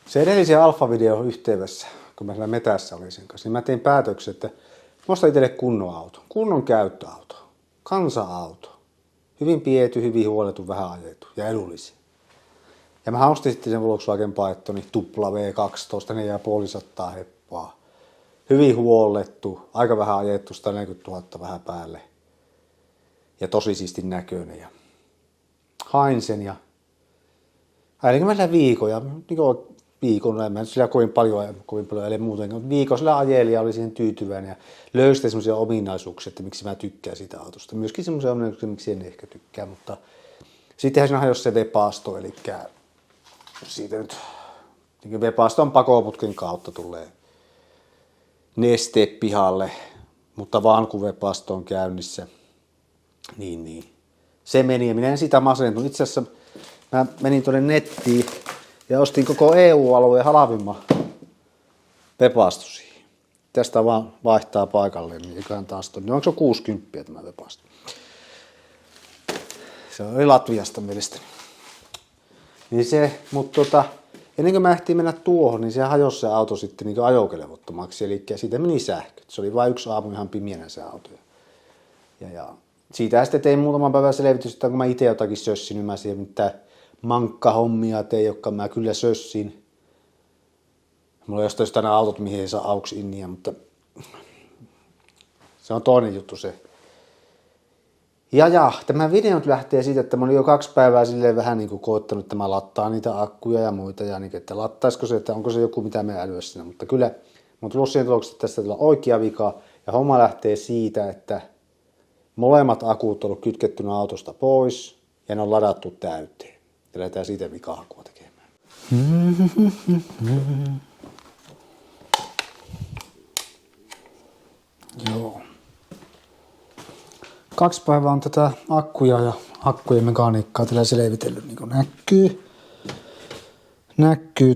Se edellisen alfa-videon yhteydessä, kun mä siellä metässä olin sen kanssa, niin mä tein päätöksen, että mä ostan itselle kunnon auto, kunnon käyttöauto, kansa-auto. Hyvin piety, hyvin huolettu, vähän ajettu ja edullisia. Ja mä ostin sitten sen Volkswagen Phaetoni tupla V12, 4500 heppaa. Hyvin huollettu, aika vähän ajettu, 140 000 vähän päälle. Ja tosi siistin näköinen. Ja hain sen ja äidin mä viikon ja viikon, en mä sillä kovin paljon eli muuten, mutta viikon sillä ajeli ja oli siihen tyytyväinen ja löysi semmoisia ominaisuuksia, että miksi mä tykkään siitä autosta. Myöskin semmoisia ominaisuuksia, miksi en ehkä tykkää, mutta sittenhän siinä hajosi se Webasto, eli siitä nyt niin Webaston pakoputken kautta tulee neste pihalle, mutta vaan kun Webasto on käynnissä, niin se meni ja minä en sitä masentunut. Itse asiassa mä menin tuonne nettiin ja ostin koko EU-alueen halvimman Webasto siihen. Tästä vaan vaihtaa paikalleen, niin eiköhän taas tuonne. Onko se 60 tämä Webasto? Se oli Latviasta mielestäni. Niin se, mutta ennen kuin mä ehtiin mennä tuohon, niin se hajosi se auto sitten niin ajokelevottomaksi, eli siitä meni sähköt. Se oli vain yksi aamu ihan pimeänä se auto. Ja siitä sitten tein muutaman päivän selvitystä, kun mä itse jotakin sössin, niin mä siihen mitään mankkahommia tein, jotka mä kyllä sössin. Mulla ei ole tänään autot, mihin ei saa auksi inniä, mutta se on toinen juttu se. Ja, tämä video lähtee siitä, että mä olin jo 2 päivää silleen vähän niin kuin koottanut, että mä lattaan niitä akkuja ja muita, ja niin, että lattaisiko se, että onko se joku, mitä me älyä siinä. Mutta kyllä mä oon tullut siihen tulokseen, että tästä tulee oikea vika, ja homma lähtee siitä, että molemmat akut on ollut kytkettynä autosta pois, ja ne on ladattu täyteen. Ja lähdetään siitä vika-akua tekemään. Joo. 2 päivää on tätä akkuja ja akkujen mekaniikkaa tällä selvitellyt, niin kuin näkyy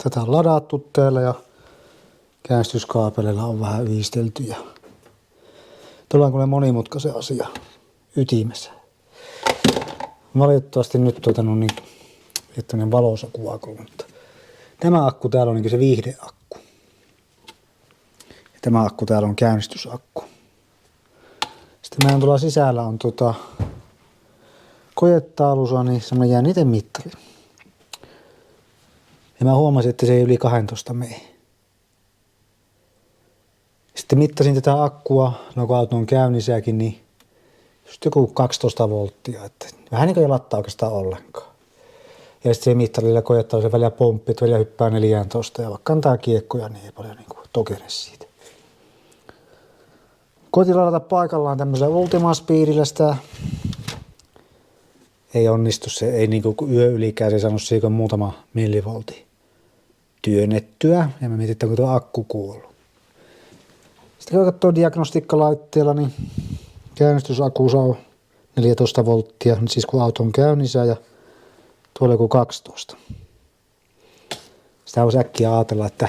tätä on ladattu täällä ja käynnistyskaapeleilla on vähän yhdistelty ja tullaan kuule monimutkaisen asia ytimessä. Valitettavasti nyt että valoisa kuva, mutta tämä akku täällä on niin se viihdeakku ja tämä akku täällä on käynnistysakku. Sitten meidän tuolla sisällä on kojetaulussa niin semmoinen jännitemittari. Ja mä huomasin, että se ei yli 12 mene. Sitten mittasin tätä akkua, kun auto on käynnissäkin, niin just joku 12 volttia. Että vähän niin kuin ei lattaa oikeastaan ollenkaan. Ja sitten se mittarilla kojetaulussa välillä pomppit, välillä hyppää 14 ja vaikka antaa kiekkoja, niin ei paljon niin tokene siitä. Koitin ladata paikallaan tämmöisellä Ultima Speedillä sitä. Ei onnistu se, ei niinku yö ylikään, se ei saanut siitä muutama millivoltti työnnettyä. Ja mä mietin, että onko tuo akku kuollut. Sitten kun katsoo diagnostiikkalaitteella, niin käynnistysakussa on 14 volttia, siis kun auto on käynnissä ja tuolla joku 12. Sitä voisi äkkiä ajatella, että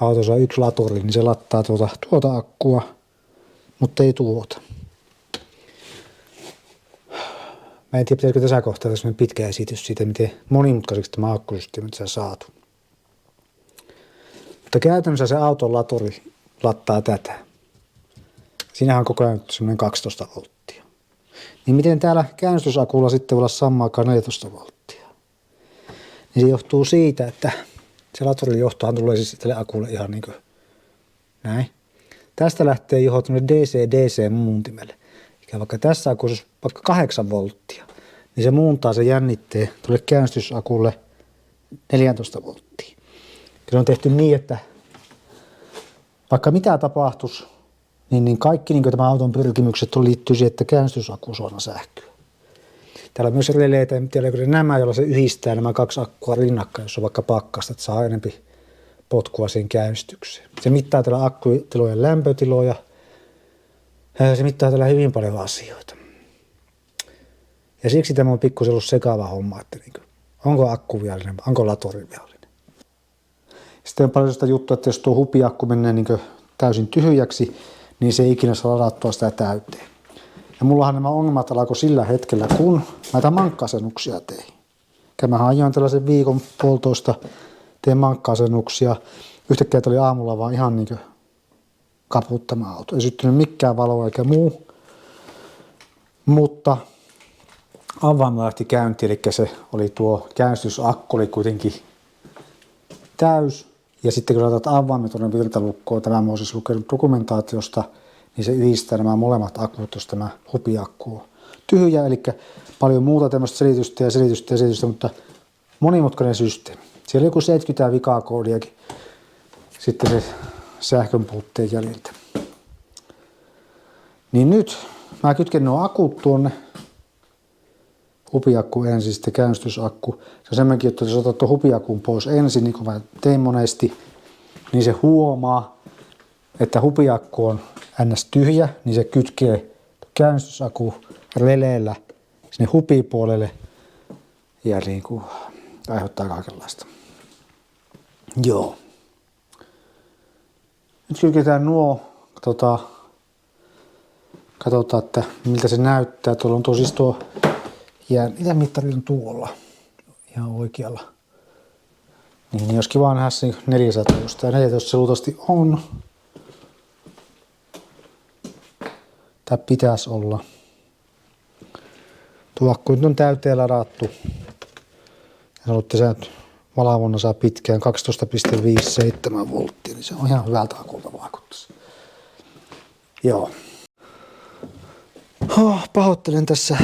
autossa on 1 laturi, niin se lattaa tuota akkua, mutta ei tuota. Mä en tiedä, pitäisikö tässä kohtaa tässä pitkä esitys siitä, miten monimutkaiseksi tämä akkusysteemi on saatu. Mutta käytännössä se auton laturi lattaa tätä. Siinähän on koko ajan semmoinen 12 volttia. Niin miten täällä käynnistysakulla sitten voi olla samaan aikaan 14 volttia? Niin se johtuu siitä, että se laturin johtohan tulee siis tälle akulle ihan niin kuin näin. Tästä lähtee johon DC-DC-muuntimelle. Eli vaikka tässä akussa vaikka 8 volttia, niin se muuntaa se jännitteen tuolle käynnistysakulle 14 volttia. Se on tehty niin, että vaikka mitä tapahtuisi, niin kaikki niin tämä auton pyrkimykset liittyy siihen, että käynnistysaku suona sähköä. Täällä on myös releitä, nämä, joilla se yhdistää nämä 2 akkua rinnakkain, jos on vaikka pakkasta, että saa enempi potkua siihen käynnistykseen. Se mittaa täällä akkutilojen lämpötiloja. Se mittaa täällä hyvin paljon asioita. Ja siksi tämä on pikkusen ollut sekava homma, että onko akku viallinen, onko latori viallinen. Sitten on paljon sitä juttua, että jos tuo hupiakku menee täysin tyhjäksi, niin se ei ikinä saa ladattua sitä täyteen. Ja mullahan nämä ongelmat alkoi sillä hetkellä, kun näitä mankka-asennuksia tein. Mä ajoin tällaisen viikon puolitoista, tein mankka-asennuksia. Yhtäkkiä tuli aamulla vaan ihan niin kuin kaputtama auto. Ei syttynyt mikään valoa eikä muu. Mutta avaimella lähti käyntiin, eli se oli tuo käynnistysakku oli kuitenkin täys. Ja sitten kun laitat avaimet tuonne virtalukkoon, tämä mä oon siis lukenut dokumentaatiosta, niin se yhdistää nämä molemmat akut, jos tämä hupiakku on tyhjä. Eli paljon muuta tämmöistä selitystä, mutta monimutkainen systeemi. Siellä oli joku 70 vikaa koodiakin sitten se sähkön puutteen jäljiltä. Niin nyt mä kytken nuo akut tuonne. Hupiakku ensin, sitten käynnistysakku. Se on semmoinkin, että jos otat tuon hupiakun pois ensin, niin kuin mä tein monesti, niin se huomaa, että hupiakku on ns. Tyhjä, niin se kytkee käynnistysakku releellä sinne hupipuolelle ja niin kuin aiheuttaa kaikenlaista. Joo. Nyt kytketään nuo, katsotaan, että miltä se näyttää. Tuolla on siis tuo itämittari on tuolla ihan oikealla. Niin jos kiva nähdä se 400, jos tämä 14 se luultavasti on. Tää pitäisi olla. Tuo akku nyt on täyteen ladattu. Ja haluatte sä nyt valvonna saa pitkään 12,57 volttia, niin se on ihan hyvältä akulta vaikuttaisi. Joo. Pahoittelen tässä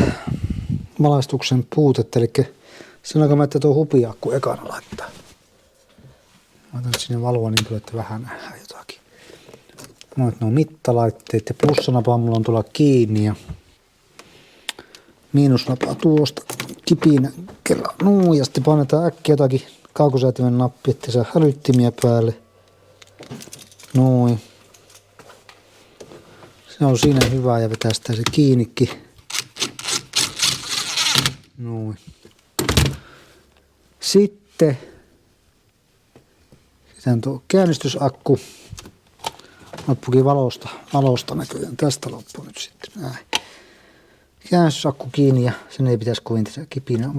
valaistuksen puutetta, eli sanoinko mä, että tuo hupiakku ekana laittaa. Mä otan sinne valoa niin kyllä, että vähän nähdään jotakin. Mä otan nuo mittalaitteet ja plussanapa mulla on tuolla kiinni ja miinusnapa tuosta kipinä kerran. No, ja sitten painetaan äkkiä jotakin kaukosäätimen nappi, ettei saa hälyttimiä päälle. Noin. Se on siinä hyvä ja vetästää se kiinnikin. Noin. Sitten tuo käynnistysakku. Loppukin valosta näköjään. Tästä loppuu nyt sitten. Näin. Käynnistysakku kiinni ja sen ei pitäisi kovin tässä kipinä.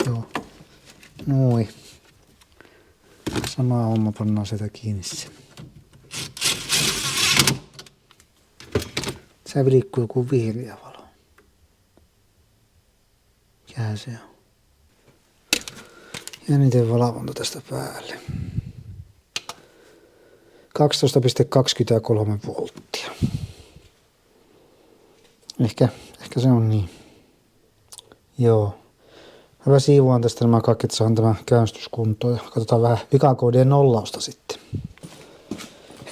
Joo. Noin. Sama homma, pannaan sitä kiinni sen. Se liikkuu joku vihreä valo. Mikähän se on? Jännitteen valvonta tästä päälle. 12,23 volttia. Ehkä se on niin. Joo. Mä siivoan tästä nämä kaikki, että saan tämä käynnistyskuntoon ja katsotaan vähän vikakoodien nollausta sitten.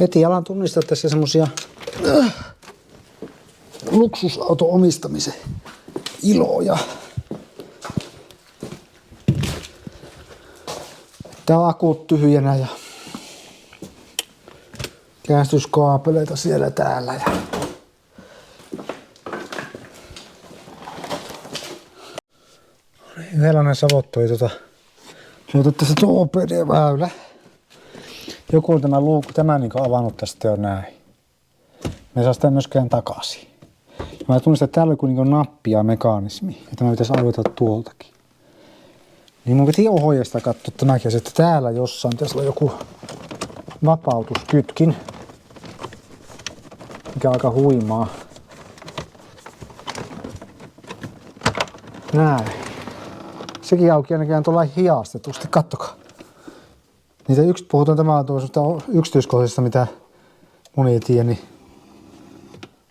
Heti alan tunnistaa tässä semmosia luksusauton omistamisen iloja. Tää on akut tyhjänä ja käännytyskaapeleita siellä täällä. Ja yhdenlainen savottui löytää tässä tuo OPD-väylä. Joku on tämä niin avannut tästä jo näin. Me saa sitä myöskään takaisin. Mä tunnistan, että täällä on joku niin nappi ja mekanismi. Ja tämä pitäisi aloittaa tuoltakin. Niin mun piti ohjeesta katsoa tämäkin, että täällä jossain pitäisi olla joku vapautuskytkin. Mikä on aika huimaa. Näin. Sekin auki ainakin tuolla hiastetusti. Kattokaa. Niitä puhutaan tämä on tuosta yksityiskohdista, mitä moni ei tiedä, niin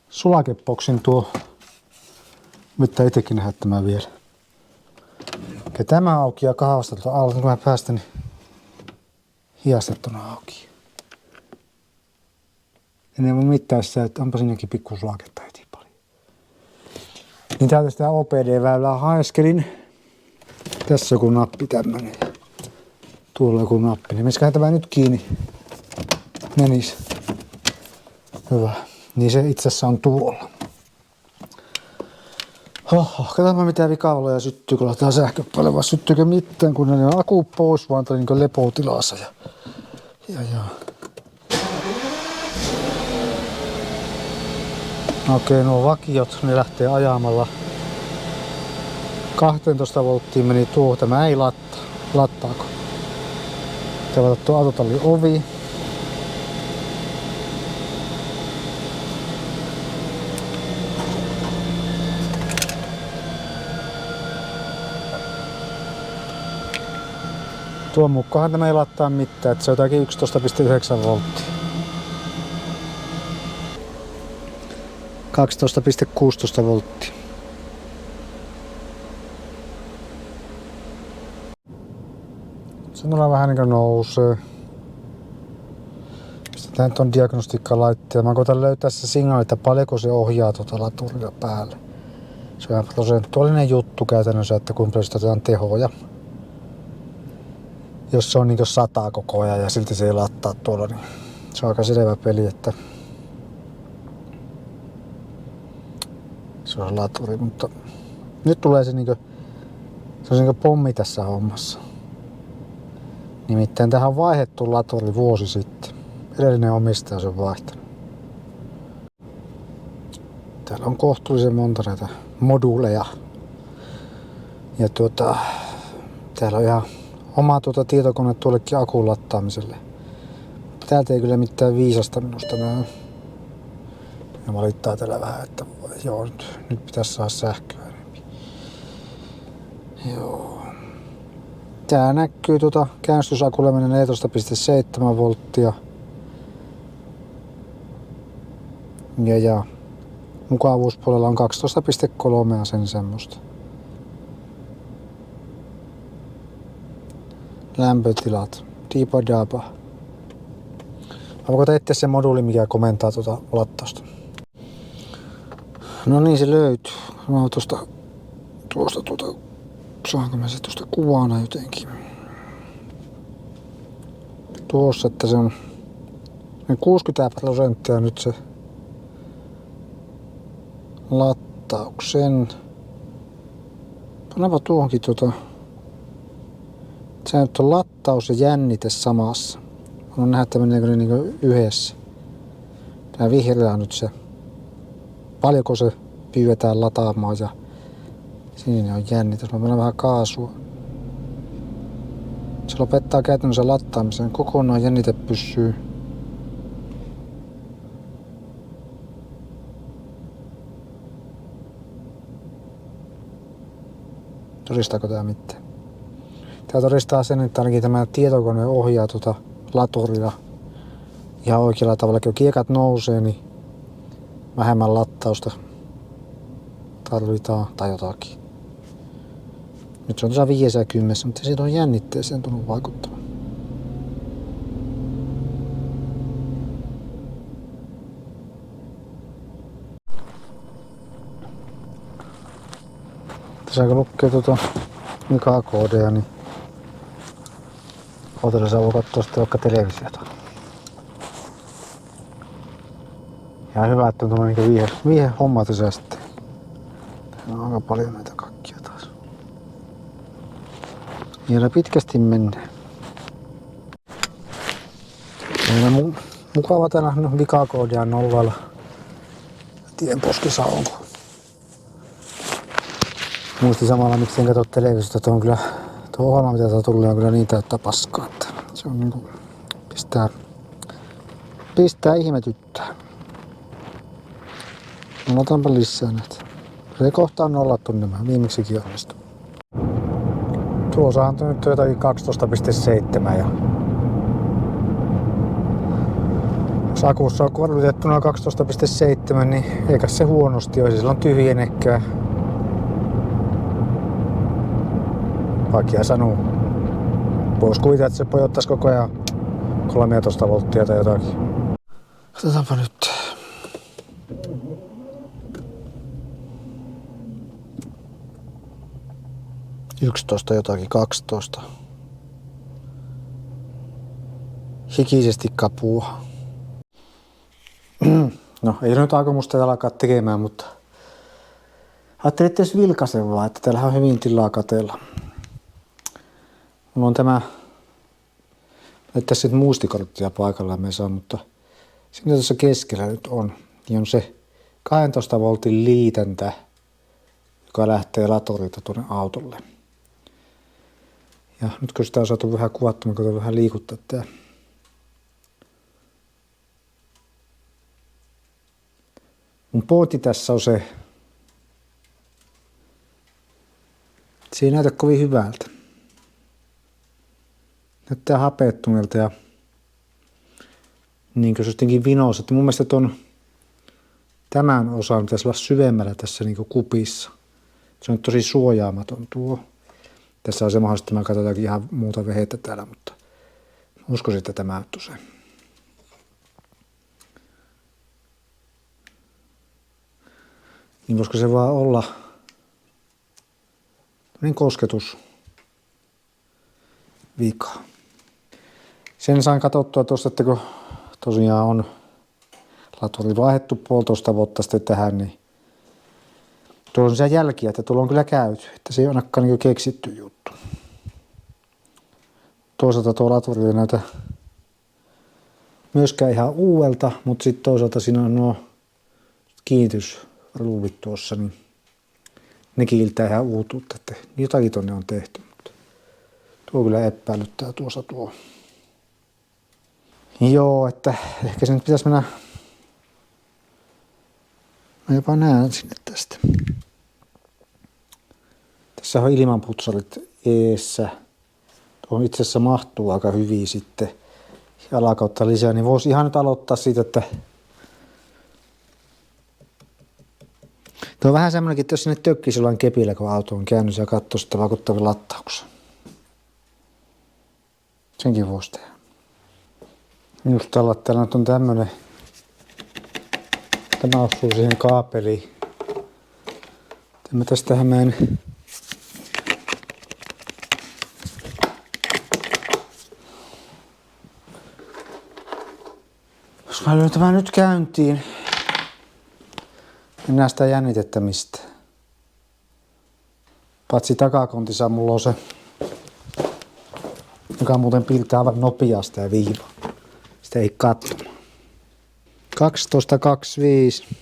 sulakeboksin tuo, mitä itsekin nähdä tämä vielä. Ja tämä auki ja kahvasta tuolta alta, kun mä päästän, niin hiastettuna auki. Ja ne voi mittaa sitä, että onpa sinnekin pikku sulaketta heti paljon. Niin täältä sitä OPD-väylää haeskelin. Tässä joku nappi tämmönen. Tuolla joku nappi. Niin miskähän tämä nyt kiinni menis. Hyvä. Niin se itse asiassa on tuolla. Katsotaan mitä vikavaloja syttyy, kun laitetaan sähköpäälleen, vai syttyykö mitään, kun ne on akku pois, vaan tuli niin lepotilassa. Ja. Okei, nuo vakiot, ne lähtee ajamalla. 12 volttiin meni tuo, tämä ei lattaako. Tavata tuo autotallin ovi. Tuon mukaan tämä ei lattaa mitään, että se on jotakin 11,9 volttia. 12,16 volttia. Se tulee vähän niin kuin nousee. Pistetään tuon diagnostiikkalaitteen. Mä koitan löytää se signaali, että paljonko se ohjaa tuota laturia päälle. Se on ihan prosentuaalinen juttu käytännössä, että kuinka paljon sitä otetaan tehoja. Jos se on niin 100 koko ajan ja silti se ei lattaa tuolla, niin se on aika selvä peli, että se on laturi, mutta nyt tulee se se on pommi tässä hommassa. Nimittäin tähän on vaihdettu laturi vuosi sitten. Edellinen omistaja on sen vaihtanut. Täällä on kohtuullisen monta näitä moduuleja. Ja täällä on ihan oma tietokone tuollekin akun lattaamiselle. Täältä ei kyllä mitään viisasta minusta näy. Ja valittaa täällä vähän, että joo, nyt pitäisi saada sähköä enemmän. Joo. Tää näkyy käynnistysakulle menee 14,7 volttia. Ja mukavuuspuolella on 12,3 ja sen semmoista. Lämpötilat. Diipa daba. Mä voin etsiä sen moduuli, mikä komentaa lattausta. No niin, se löytyy. Mä oon saanko mä se tuosta kuvana jotenkin. Tuossa, että se on 60% nyt se lattauksen. Pannaanpa tuohonkin se nyt on lattaus ja jännite samassa. On nähdä, että meneekö ne niinku yhdessä. Tää vihreä on nyt se. Paljonko se pyydetään lataamaan ja siinä on jännitys. Mä panen vähän kaasua. Se lopettaa käytännössä lattaamisen. Kokonaan jännite pysyy. Todistaako tää mitään? Tää todistaa sen, että ainakin tämä tietokone ohjaa laturia ihan oikealla tavalla. Kun kiekat nousee, niin vähemmän lattausta tarvitaan tai jotakin. Nyt se on tuossa 50, mutta siitä on jännitteeseen tullut vaikuttamaan. Tässä kun lukee Mika-koodeja, niin ootellessa voi katsoa sitten vaikka televisiota. Ja hyvä, että on tuommoinen viihehomma tässä sitten. Täällä on aika paljon näitä kakkia taas. Vielä pitkästi mennään. Meillä on mukava täällä Mika-koodia nollalla. Tien poskissa onko. Muistin samalla, miksi en katso televisiota. Tuo on kyllä, tuo ohjelma mitä tää tulee on kyllä niin täyttä paskaa, että se on niinku pistää ihmetyttää. No otanpa lisää näitä. Se kohta on nollattu nämä, viimeksikin onnistu. Tuossa on nyt jotakin 12,7 ja jos akussa on korvitettuna 12,7, niin eikä se huonosti olisi, sillä on tyhjenekää. Vaikea sanoo. Vois kuvitella, että se pojottaisi koko ajan 13 volttia tai jotakin. Katsotaanpa nyt. Yksitoista jotakin, 12. Hikisesti kapua. No, ei nyt aika musta alkaa tekemään, mutta ajattelin, että jos vilkaisen vaan, että täällä on hyvin tilaa kateella. Mulla on tämä, että sitten muistikorttia paikallaan me saa, mutta siinä tuossa keskellä nyt on, niin on se 12 voltin liitäntä, joka lähtee latorilta tuonne autolle. Ja nyt kun sitä on saatu vähän kuvattua, mä koitan vähän liikuttaa tää. Mun pointti tässä on se ei näytä kovin hyvältä. Näyttää hapeettuneelta ja niin kuin se jotenkin vinossa. Mun mielestä tämän osan pitäisi olla syvemmällä tässä niin kuin kupissa. Se on tosi suojaamaton tuo. Tässä on se mahdollista, että mä katsotaankin ihan muuta vehettä täällä, mutta uskoisin, että tämä on se. Niin voisiko se vaan olla niin kosketus vika. Sen sain katsottua tuosta, että kun tosiaan on laturi vaihdettu 1,5 vuotta sitten tähän, niin tuolla on siellä jälkiä, että tuolla on kyllä käyty, että se ei olekaan niin keksitty juttu. Toisaalta tuo laturi ei näytä myöskään ihan uudelta, mutta sitten toisaalta siinä on nuo kiinnitysruuvit tuossa, niin ne kiiltää ihan uutuutta, että jotakin tonne on tehty, mutta tuo kyllä epäilyttää tuossa tuo. Joo, että ehkä se nyt pitäisi mennä, mä jopa näen sinne tästä. Tässä on ilmanputsarit eessä. Tuohon itse asiassa mahtuu aika hyvin sitten alakautta lisää, niin voisi ihan nyt aloittaa siitä, että tuo on vähän semmoinenkin, että jos sinne tökkisi jollain kepillä, kun auto on käynyt ja katsoo sitä vakuuttavia lattauksia. Senkin voisi tehdä. Just tällä, että täällä nyt on tämmönen. Tämä osuu siihen kaapeliin. Tämä tästähän mä en jos mä lyön tämän nyt käyntiin, en näe sitä jännitettämistä. Patsi takakontissa mulla on se, joka muuten piirtää aivan nopeasti ja viiva. Sitä ei katsomaan. 12.25.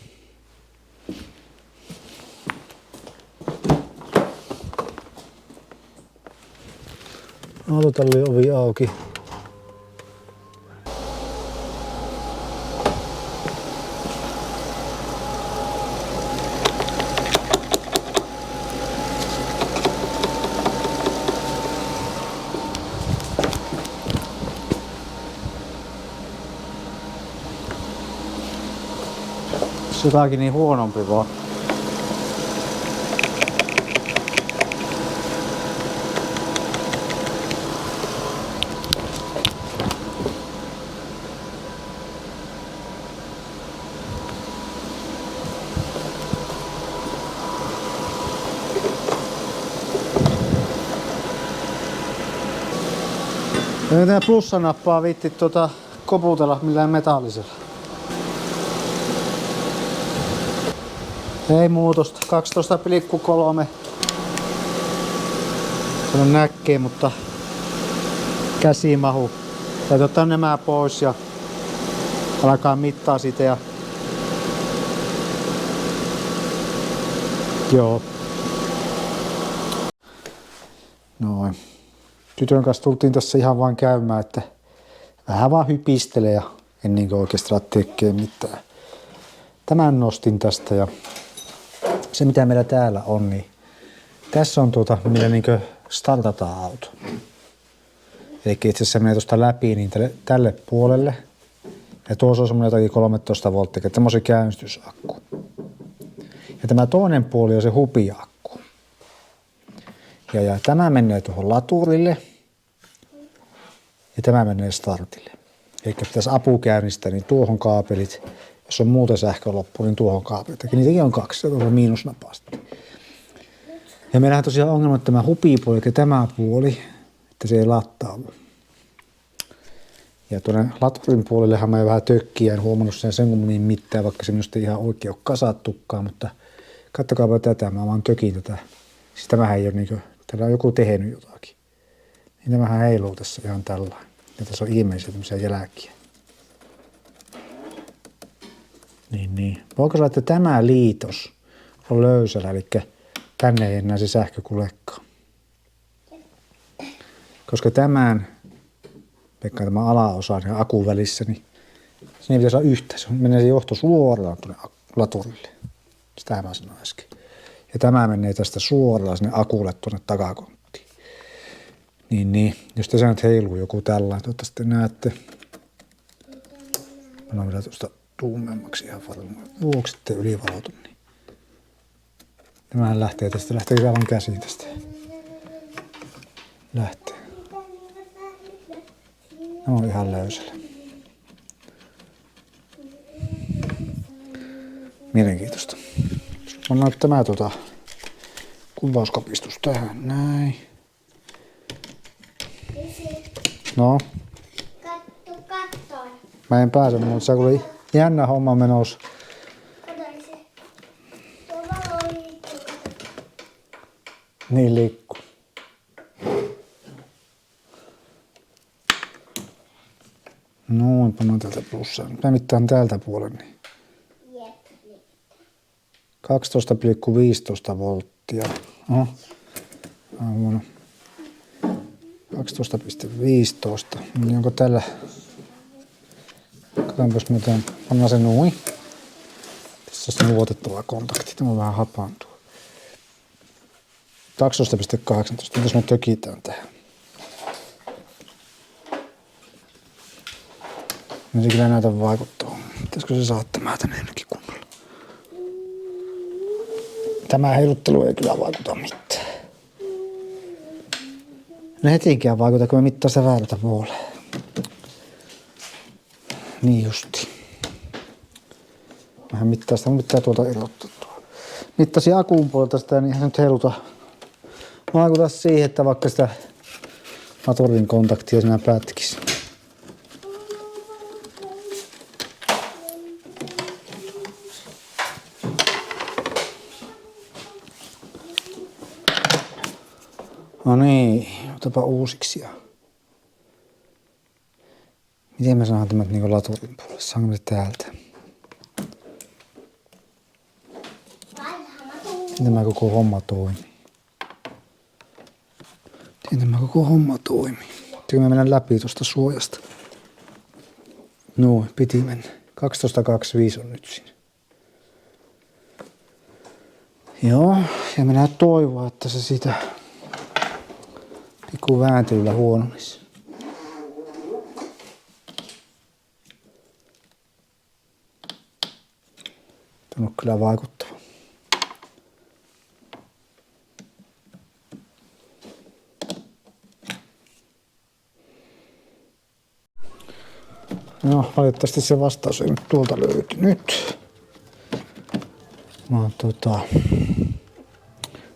Autotallin ovi auki. Jotakin niin huonompi vaan. Ei tää plussanappaa viitti koputella millään metallisella. Ei muutosta, 12,3. Se on näkkee, mutta käsi mahu. Täytyy ottaa nämä pois ja alkaa mittaa siitä ja joo. Noin. Tytön kanssa tultiin tässä ihan vaan käymään, että vähän vaan hypistelee ja en niin oikeastaan tekee mitään. Tämän nostin tästä ja se mitä meillä täällä on, niin tässä on millä niin startataan auto. Eli itse asiassa menee tuosta läpi niin tälle puolelle. Ja tuossa on semmoinen jotakin 13 volttia, tämmöisen käynnistysakku. Ja tämä toinen puoli on se hupiakku. Ja tämä menee tuohon laturille. Ja tämä menee startille. Eli pitäisi apu käynnistää, niin tuohon kaapelit. Jos on muuta sähkö loppu, niin tuohon kaapelit. Niitäkin on 2, se on miinusnapasti. Ja meillähän tosiaan ongelma, että tämä hupipuoli, eli tämä puoli, että se ei lattaudu. Ja tuonne laturin puolellehan mä vähän tökkiä, en huomannut sen kummemmin mitään, vaikka se minusta ihan oikein ole kasattukaan, mutta kattokaapa tätä, mä vaan tökin tätä. Siis tämähän ei ole niinkö, täällä on joku tehnyt jotakin. Niin tämähän heiluu tässä ihan tällainen. Ja tässä on ilmeisiä tämmöisiä jälkiä. Niin. Voiko sanoa, että tämä liitos on löysällä, eli tänne ei enää se sähkö kulekaan. Koska tämän, Pekka, tämä alaosa ja akun välissä, niin se ei pitäisi olla yhtä. Se menee se johto suoraan tuonne laturille. Sitä mä sanoin äsken. Ja tämä menee tästä suoraan sinne akulle tuonne takakonttiin. Niin. Jos tässä nyt heiluu joku tällainen, toivottavasti näette. Mä vielä tuosta tummemmaksi ihan varmaan. Vuoksi sitten ylivalotu. Niin. Tämähän lähtee tästä. Lähtee aivan käsiin tästä. Lähtee. Nämä on ihan löysällä. Mielenkiintoista. Pannaan tämä kuvauskapistus tähän näin. No. Katso. Mä en pääse, mutta se oli jännä homma menossa. Niin liikkuu. Noin, pannaan täältä plussaa. Mä mittaan täältä puolen. Niin. 12,15 volttia. Oho. Huono. 12,15. Niin onko tällä... Katsotaanpas mitään. Pannaan se noin. Tässä on luotettava kontakti. Tämä on vähän hapaantua. 12,18. Mitäs me tökitään tähän? No se kyllä näytä vaikuttaa. Pitäisikö se saada tämä tänne jonnekin kunnolla? Tämä heiluttelu ei kyllä vaikuta mitään. No hetinkään vaikuta, kun me mittaa sitä väärältä puoleen. Niin justi. Vähän mittaa sitä, mutta pitää tuolta erottaa tuo. Mittasin akun puolelta sitä, niin eihän se nyt heiluta. Vaikuta siihen, että vaikka sitä laturin kontaktia siinä pätkisi. No niin, otapa uusiksi. Miten mä saan tämän niin laturin puolelle? Saanko me täältä? Miten tämä koko homma toimii? Pitääkö me mennä läpi tuosta suojasta? No, piti mennä. 12,25 on nyt siinä. Joo, ja minä toivon, että se siitä pikku vääntelyllä huononisi. Tämä on kyllä vaikuttava. No, valitettavasti se vastaus ei nyt tuolta löytynyt.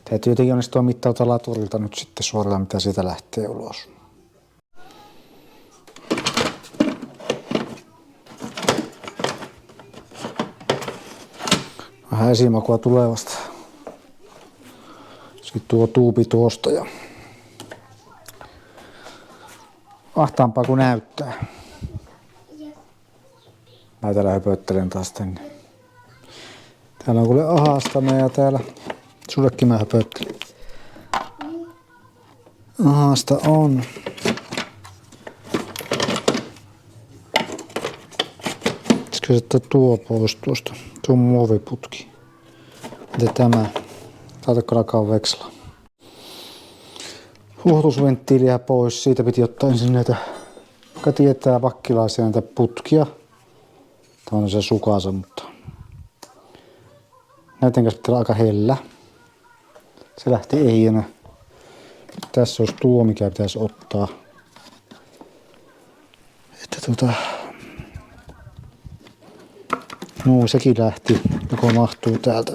Täytyy jotenkin onnistua mittauta laturilta nyt sitten suoraan, mitä siitä lähtee ulos. Vähän esimakua tulevasta. Sitten tuo tuubi tuosta ja ahtaampaa kuin näyttää. Mä täällä höpöttelen taas tänne. Täällä on kuule ahastame ja täällä sullekin mä höpöttelen. Ahasta on. Pitäisikö sitten tuo pois tuosta? Tuo muoviputki. Miten tämä? Taitatko alkaa vekslaa? Huuhtusventtiiliä pois. Siitä piti ottaa ensin näitä, joka tietää vakkilaisia näitä putkia. Tämä on se sukasa, mutta näiden kanssa pitää olla aika hellä. Se lähti ehjänä. Tässä olisi tuo, mikä pitäisi ottaa. Että no, sekin lähti, joko mahtuu täältä.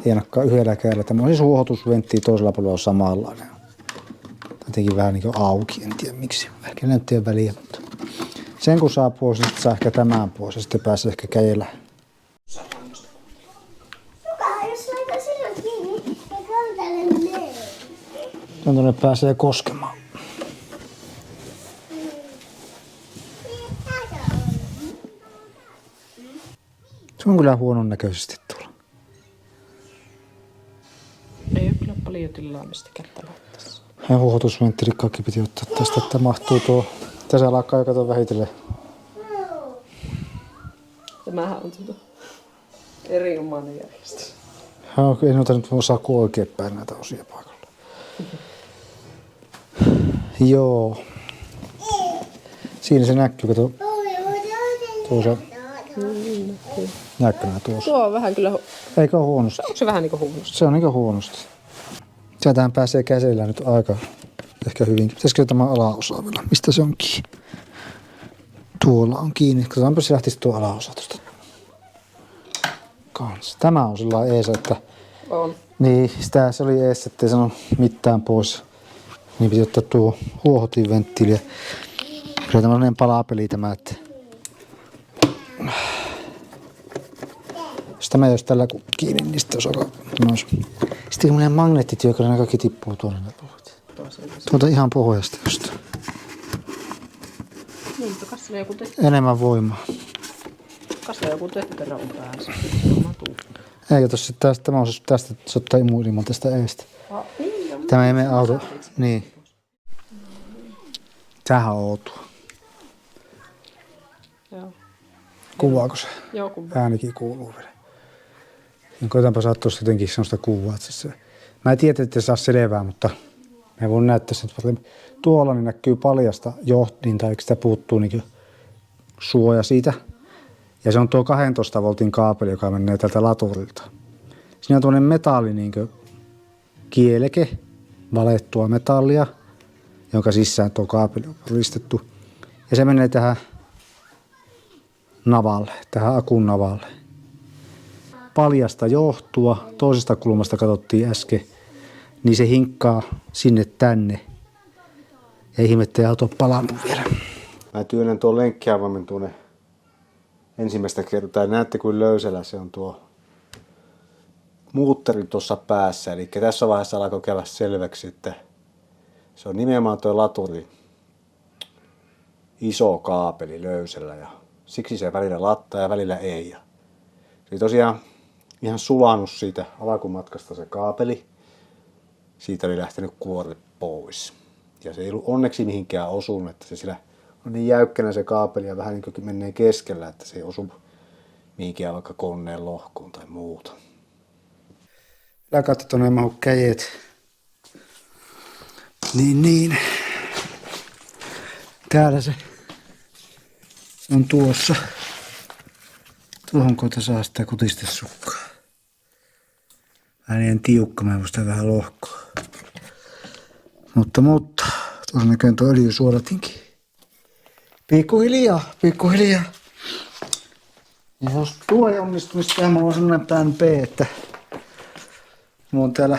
Ei ainakaan yhdellä kädellä. Tämä on siis huohotusventti, toisella puolella on samanlainen. Jotenkin vähän niin kuin auki, en tiedä miksi. Ehkä näyttää väliä, mutta sen kun saa pois, niin saa ehkä tämän pois ja sitten pääsee ehkä kädellä. Jos laita silloin kiinni, niin kantelee. Tuonne pääsee koskemaan. Se on kyllä huonon näköisesti tuolla. ei ole tilaa, mistä kättä laittaisi. Ja huohotusventtiilit kaikki piti ottaa tästä, että mahtuu tuo. Tässä alkaa jo kato vähitellen. Tämähän on erinomainen järjestys. En ota nyt osaa kuin oikein päin näitä osia paikalla. Joo. Siinä se näkyy, kato. Tuossa. Näkyy tuossa. Tuo on vähän kyllä... Eikä ole huonosti. Onko se vähän niinku huonosti? Se on niinku huonosti. Sieltähän pääsee käsillä nyt aika ehkä hyvinkin. Pitäisikö tämä alaosa vielä? Mistä se on kiinni? Tuolla on kiinni. Katsotaanpa se lähtisi tuo alaosa tuosta. Kans. Tämä on sillä lailla ees, että... On. Niin, se oli ees, ettei sano mitään pois. Niin piti ottaa tuo huohotinventtiili. Kyllä tämmöinen palapeli tämä, että... Jos tämä ei olisi tällä kiinni, niin sitten olisi aika... Sitten tämmöinen magneettityö, kun ne kaikki tippuu tuonne. Tuolta ihan pohjasta just. Niin, kassalla joku Enemmän voimaa. joku tötterä on päässä. Ei, tossa tästä, tämä on tästä, se ottaa ilman tästä eestä. Tämä ei mene auto. Niin. Tämähän on outoa. Joo. Kuvaako se? Joo, kuvaa. Äänikin kuuluu vielä. Niin koitanpa saada tuosta jotenkin sellaista kuvaa. Mä en tiedä, että se saa selvää, mutta mä voin näyttää sen. Tuolla niin näkyy paljasta johdinta, eikö sitä puuttuu niin suoja siitä. Ja se on tuo 12 voltin kaapeli, joka menee tältä laturilta. Siinä on tuollainen metalli niin kieleke, valettua metallia, jonka sisään tuo kaapeli on ristetty. Ja se menee tähän navalle, tähän akun navalle. Paljasta johtua, toisesta kulmasta katsottiin äsken, niin se hinkkaa sinne tänne. Ja ihmettä ei auto palannut vielä. Mä työnnän tuon lenkkiavaimen tuonne ensimmäistä kertaa. Näette kuin löysällä se on tuo muutteri tuossa päässä. Eli tässä vaiheessa alkoi käydä selväksi, että se on nimenomaan tuo laturi. Iso kaapeli löysällä ja siksi se välillä lattaa ja välillä ei. Se oli tosiaan ihan sulanut siitä alkumatkasta se kaapeli. Siitä oli lähtenyt kuori pois. Ja se ei ollut onneksi mihinkään osunut, että se sillä on niin jäykkänä se kaapeli ja vähän niin kuin menee keskellä, että se ei osu mihinkään vaikka koneen lohkoon tai muuta. Älä katso tuonne mahu käjet. Niin. Täällä se on tuossa. Tuohon kohta saa sitä kutistesukkaa. Vähän tiukka, mä sitä vähän lohkoa. Mutta, tuossa näköön tuo öljysuodatinkin. Pikkuhiljaa. Ja jos tuo ei onnistu, niin mulla on sellainen plan B, että mulla on täällä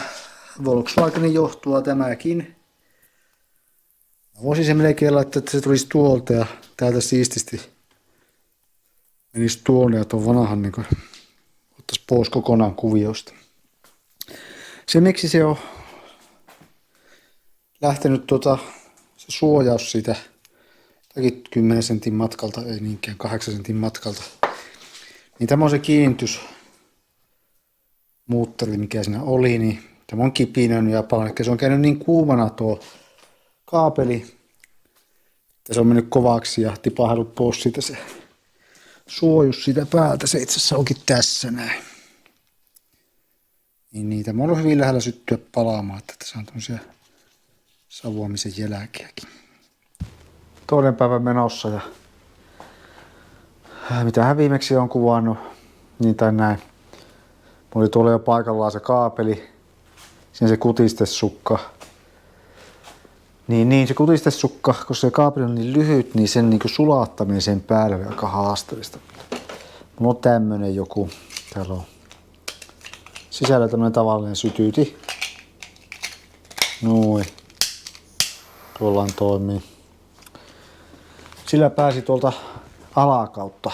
Volkswagenin johtua tämäkin. Voisin se melkein laittaa, että se tulisi tuolta ja täältä siististi menisi tuonne ja tuon vanhan niin ottaisi pois kokonaan kuviosta. Se miksi se on lähtenyt se suojaus siitä 10 sentin matkalta, ei niinkään 8 sentin matkalta. Niin tämä on se kiinnitysmuutteri, mikä siinä oli, niin tämä on kipinönyt ja paljon. Se on käynyt niin kuumana tuo kaapeli, että se on mennyt kovaksi ja tipahdellut pois siitä se suojus siitä päältä. Se itse asiassa onkin tässä näin. Niin tämä on ollut hyvin lähellä syttyä palaamaan, että tässä on tämmöisiä savuamisen jälkiäkin. Toinen päivä menossa ja mitä hän viimeksi on kuvannut, niin tai näin. Mulla oli tuolla jo paikallaan se kaapeli, siinä se kutistesukka. Niin se kutistesukka, kun se kaapeli on niin lyhyt, niin sen niin sulattaminen sen päälle on aika haasteellista. Mulla on tämmönen joku, täällä on sisällä tämmönen tavallinen sytyti. Noin. Tuolla toimii. Sillä pääsi tuolta alakautta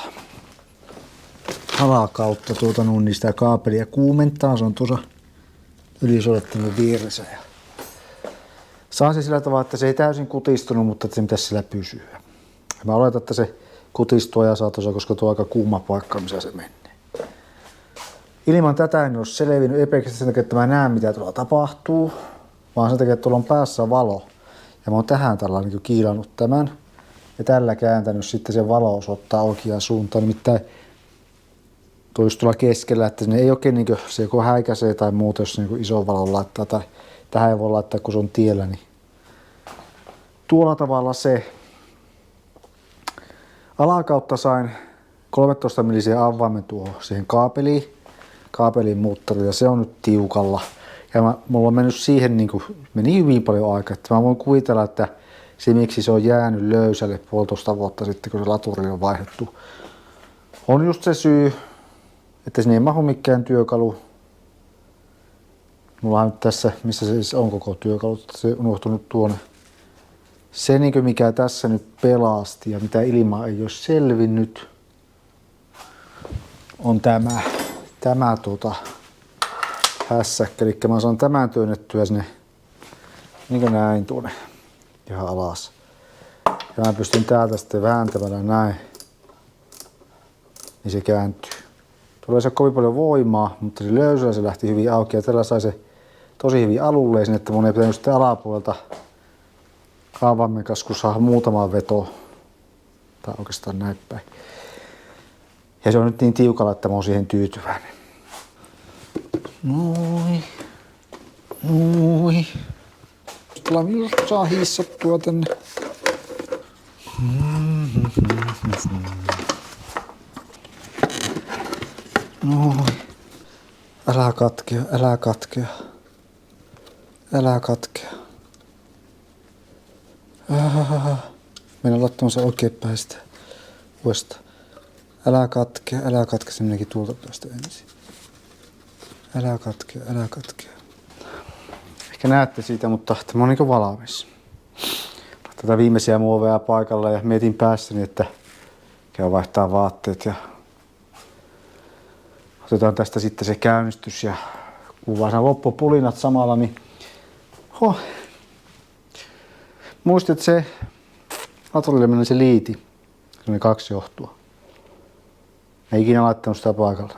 niin sitä kaapelia kuumentaa. Se on tuossa ylisuodattimen vieressä. Saan se sillä tavalla, että se ei täysin kutistunut, mutta että se pitäisi sillä pysyä. Mä oletan, että se kutistuu ja saa tuossa, koska tuo on aika kuuma paikka, missä se menee. Ilman tätä en olisi selvinnyt, ei pelkästään sen takia, että mä näen mitä tuolla tapahtuu, vaan sen takia, että tuolla on päässä valo. Ja mä oon tähän tällä niin kiilannut tämän ja tällä kääntänyt sitten se valo osoittaa oikeaan suuntaan. Nimittäin tuo just tuolla keskellä, että sinne ei oikein niin kuin, se joko häikäisee tai muuta, jos niin iso valo laittaa tai tähän ei voi laittaa, kun se on tiellä. Niin tuolla tavalla se. Alakautta sain 13 millisen avaimen tuohon siihen kaapeliin muuttarille ja se on nyt tiukalla. Ja mulla on mennyt siihen meni hyvin paljon aikaa, että mä voin kuvitella, että se miksi se on jäänyt löysälle 1,5 vuotta sitten, kun se laturi on vaihdettu. On just se syy, että sinne ei mahu mikään työkalu. Mulla on nyt tässä, missä se siis on koko työkalu, se on unohtunut tuonne. Se mikä tässä nyt pelasti ja mitä ilmaa ei ole selvinnyt, on tämä hässäkkä. Eli mä saan tämän työnnettyä sinne niin näin tuonne ihan alas. Ja mä pystyn täältä sitten vääntämällä näin, niin se kääntyy. Tulee se kovin paljon voimaa, mutta se löysällä se lähti hyvin auki ja tällä sai se tosi hyvin alulle sinne, että mun ei pitänyt sitten alapuolelta kaavaimen kanssa, kun saa muutama veto. Tai oikeastaan näin päin. Ja se on nyt niin tiukalla, että mä oon siihen tyytyväinen. Noin. Just saa hissattua tänne. Noin. Älä katkea. Mennään laittamaan se oikein päistä uudestaan. Älä katkea, se meneekin tuolta päästä ensin. Älä katkea. Ehkä näette siitä, mutta tämä on valmis. Tätä viimeisiä muoveja paikalla ja mietin päässäni, että käy vaihtaa vaatteet ja otetaan tästä sitten se käynnistys ja kuvaa sen loppupulinat samalla, niin muistit, että se atorille meni se liiti, se oli 2 johtua. Ei ikinä laittanut sitä paikalla.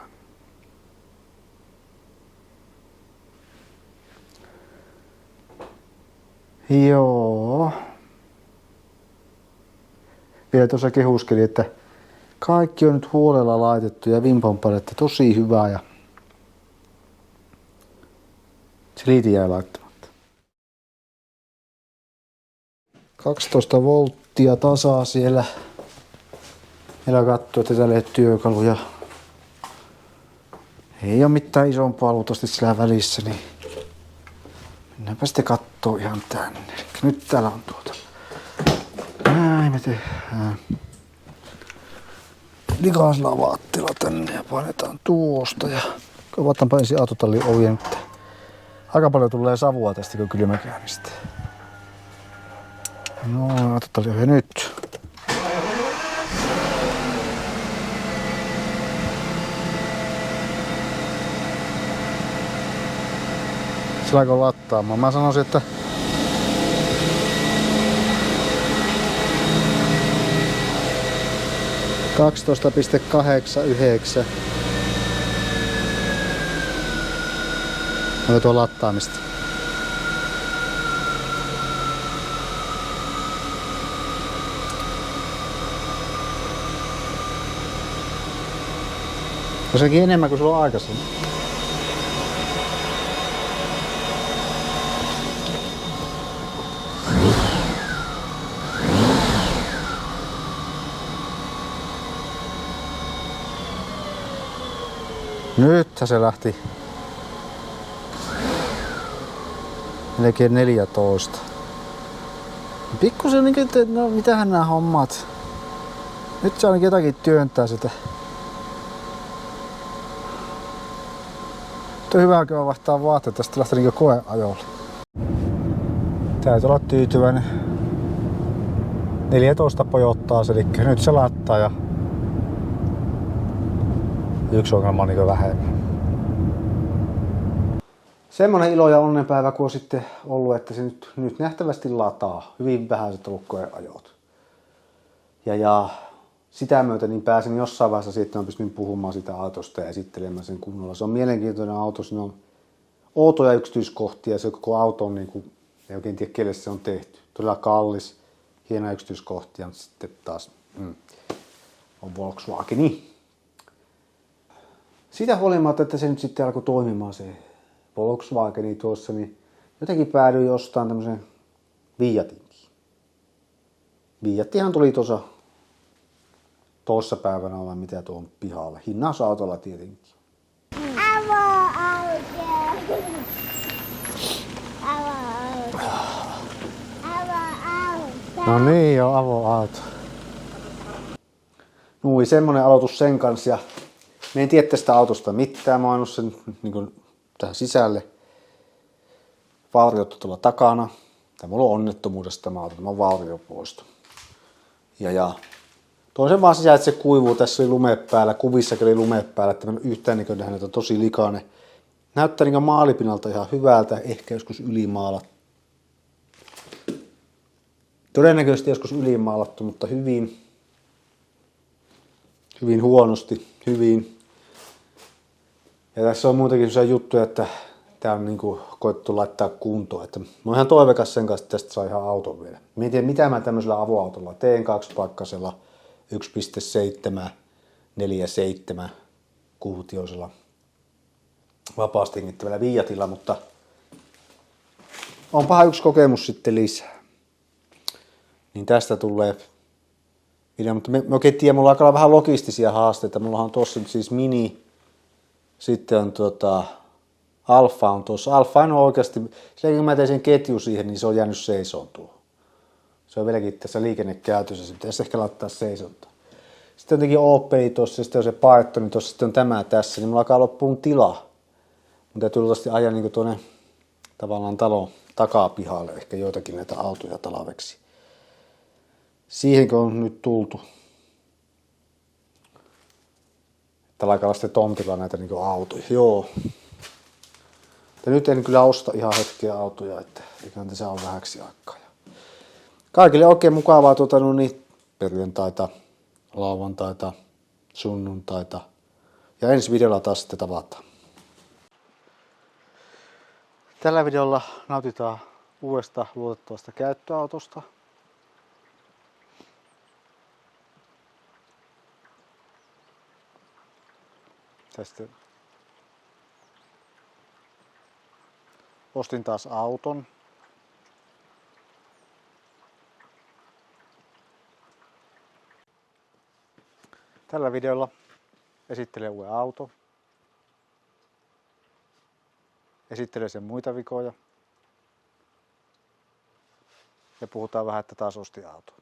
Joo. Vielä tuossa kehuskeli, että kaikki on nyt huolella laitettu ja vimpanpadetta tosi hyvää ja se liiti jäi laittamatta. 12 volttia tasaa siellä. Meillä katsoo, että täällä ei ole työkaluja. Ei ole mitään isompaa luultavasti siellä välissä, niin mennäänpä sitten kattoo ihan tänne. Eli nyt täällä on näin me tehdään. Likaslavattila tänne ja painetaan tuosta ja avataan ensin autotallin ovien. Aika paljon tulee savua tästä, kun kylmäkäynnistä. No, autotallin ovi nyt. Sillä alkoi lattaamaan. Mä sanoisin, että $12.89. Onko tuo lattaamista? On sekin enemmän kuin sulla on aikaisemmin. Nythän se lähti melkein 14. Pikkusen niinku, että no mitähän nää hommat. Nyt se ainakin jotakin työntää sitä. Nyt on hyvä, kun mä vaihtaa vaatteet, tästä lähtee niinku koeajolle. Täytyy olla tyytyväinen. 14 pojottaa se, eli nyt se lattaa ja yksi ongelma on niin vähemmän. Semmonen ilo ja onnenpäivä, kun on sitten ollut, että se nyt nähtävästi lataa. Hyvin vähäiset ollut koeajot. Ja sitä myötä niin pääsin jossain vaiheessa siitä, että mä pystyn puhumaan sitä autosta ja esittelemään sen kunnolla. Se on mielenkiintoinen auto, siinä on outoja yksityiskohtia, se koko auto on niin kuin, ei oikein tiedä kelle se on tehty. Todella kallis, hienoja yksityiskohtia, mutta sitten taas on Volkswageni. Siitä huolimatta, että se nyt sitten alkoi toimimaan se Volkswageni tuossa, niin jotenkin päädyin jostain tämmöisen Fiatinkin. Fiattihan tuli tuossa päivänä vai mitä tuon pihalla. Hinnausautolla tietenkin. Avoauto. No niin, joo, avoauto. Nui, semmonen aloitus sen kanssa ja me en tiedä tästä autosta mitään. Mä oon sen niin kuin, tähän sisälle. Vauriot tuolla takana. Tämä mulla on onnettomuudesta tämä auto. Tämä on vauriopoisto. Ja toisen vaan sisään, että se kuivuu. Tässä oli lume päällä. Kuvissakin oli lume päällä. Että mä en yhtään niin nähnyt, että on tosi likainen. Näyttää niin maalipinalta ihan hyvältä. Ehkä joskus ylimaalattu. Todennäköisesti joskus ylimaalattu, mutta hyvin huonosti. Hyvin. Ja tässä on muitakin sellaisia juttuja, että tää on niinku koettu laittaa kuntoon. Että mä oon ihan toivekas sen kanssa, että tästä saa ihan auton vielä. Mä en tiedä, mitä mä tämmöisellä avoautolla teen, 2-pakkasella 1.747 kuutioisella vapaasti hengittävällä Fiatilla, mutta onpahan yksi kokemus sitten lisää. Niin tästä tulee video, mutta mä oikein tiedän, mulla alkaa olla vähän logistisia haasteita. Mulla on tuossa siis Mini, sitten on Alfa on tuossa. Alfa on oikeasti, silloin kun mä tein sen ketju siihen, niin se on jäänyt seisoon tuohon. Se on vieläkin tässä liikennekäytössä, se pitäisi ehkä laittaa seisontaan. Sitten on jotenkin Opeli tuossa, sitten on se Python, tuossa sitten on tämä tässä, niin mulla alkaa loppuun tilaa. Mun täytyy luultavasti ajaa niin tuonne tavallaan talon takapihalle, ehkä joitakin näitä autoja talveksi. Siihenkö on nyt tultu. Tällä alkaa olla sitten tontilla näitä niin autoja. Joo. Ja nyt en kyllä osta ihan hetkeä autoja, että eiköhän tässä on vähäksi aikaa. Kaikille oikein mukavaa perjantaita, lauantaita, sunnuntaita. Ja ensi videolla taas sitten tavataan. Tällä videolla nautitaan uudesta luotettavasta käyttöautosta. Tästä ostin taas auton. Tällä videolla esittelen uuden auton. Esittelen sen muita vikoja. Ja puhutaan vähän, että taas ostin auton.